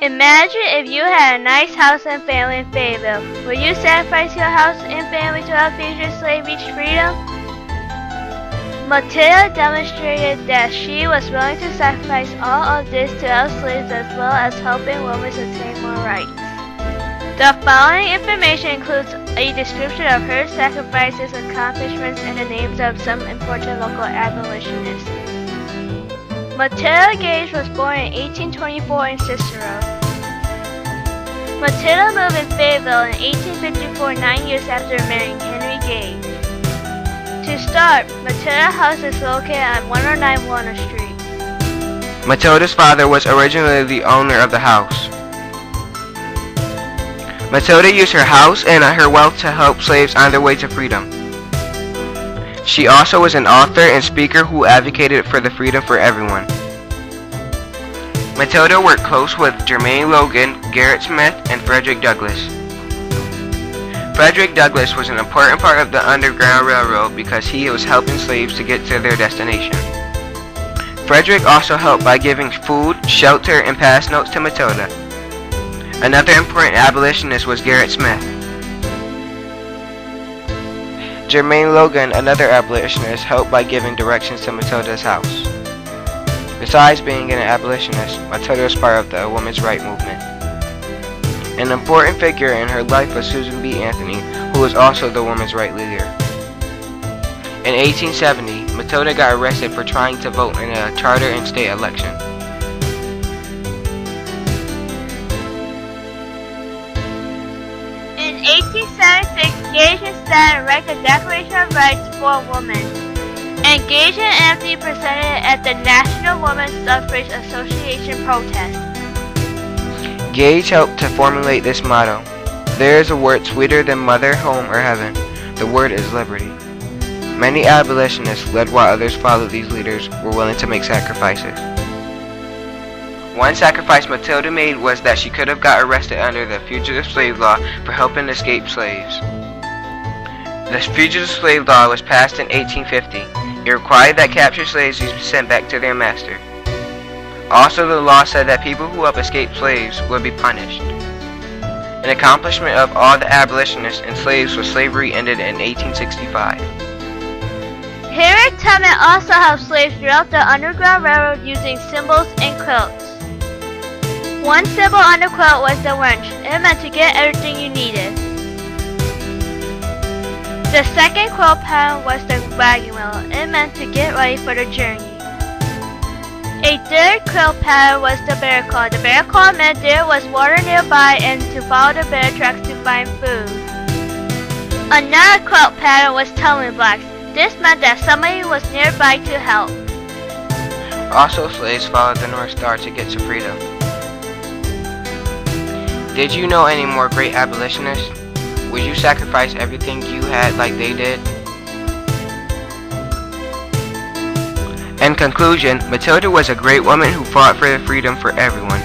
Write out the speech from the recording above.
Imagine if you had a nice house and family in Fayetteville. Would you sacrifice your house and family to help future slaves reach freedom? Matilda demonstrated that she was willing to sacrifice all of this to help slaves as well as helping women attain more rights. The following information includes a description of her sacrifices, accomplishments, and the names of some important local abolitionists. Matilda Gage was born in 1824 in Cicero. Matilda moved in Fayetteville in 1854, 9 years after marrying Henry Gage. To start, Matilda's house is located at 109 Walnut Street. Matilda's father was originally the owner of the house. Matilda used her house and her wealth to help slaves on their way to freedom. She also was an author and speaker who advocated for the freedom for everyone. Matilda worked close with Jermaine Logan, Gerrit Smith, and Frederick Douglass. Frederick Douglass was an important part of the Underground Railroad because he was helping slaves to get to their destination. Frederick also helped by giving food, shelter, and pass notes to Matilda. Another important abolitionist was Gerrit Smith. Jermaine Logan, another abolitionist, helped by giving directions to Matilda's house. Besides being an abolitionist, Matilda was part of the women's rights movement. An important figure in her life was Susan B. Anthony, who was also the women's rights leader. In 1870, Matilda got arrested for trying to vote in a charter and state election. In 1876, Gage and Stanton wrote the Declaration of Rights for Women, and Gage and Anthony presented it at the National Women's Suffrage Association protest. Gage helped to formulate this motto: "There is a word sweeter than mother, home, or heaven. The word is liberty." Many abolitionists, led while others followed these leaders, were willing to make sacrifices. One sacrifice Matilda made was that she could have got arrested under the Fugitive Slave Law for helping escape slaves. The Fugitive Slave Law was passed in 1850. It required that captured slaves be sent back to their master. Also, the law said that people who helped escape slaves would be punished. An accomplishment of all the abolitionists and slaves was slavery ended in 1865. Harriet Tubman also helped slaves throughout the Underground Railroad using symbols and quilts. One symbol on the quilt was the winch. It meant to get everything you needed. The second quilt pattern was the wagon wheel. It meant to get ready for the journey. A third quilt pattern was the bear claw. The bear claw meant there was water nearby and to follow the bear tracks to find food. Another quilt pattern was tumbling blocks. This meant that somebody was nearby to help. Also, slaves followed the North Star to get to freedom. Did you know any more great abolitionists? Would you sacrifice everything you had like they did? In conclusion, Matilda was a great woman who fought for the freedom for everyone.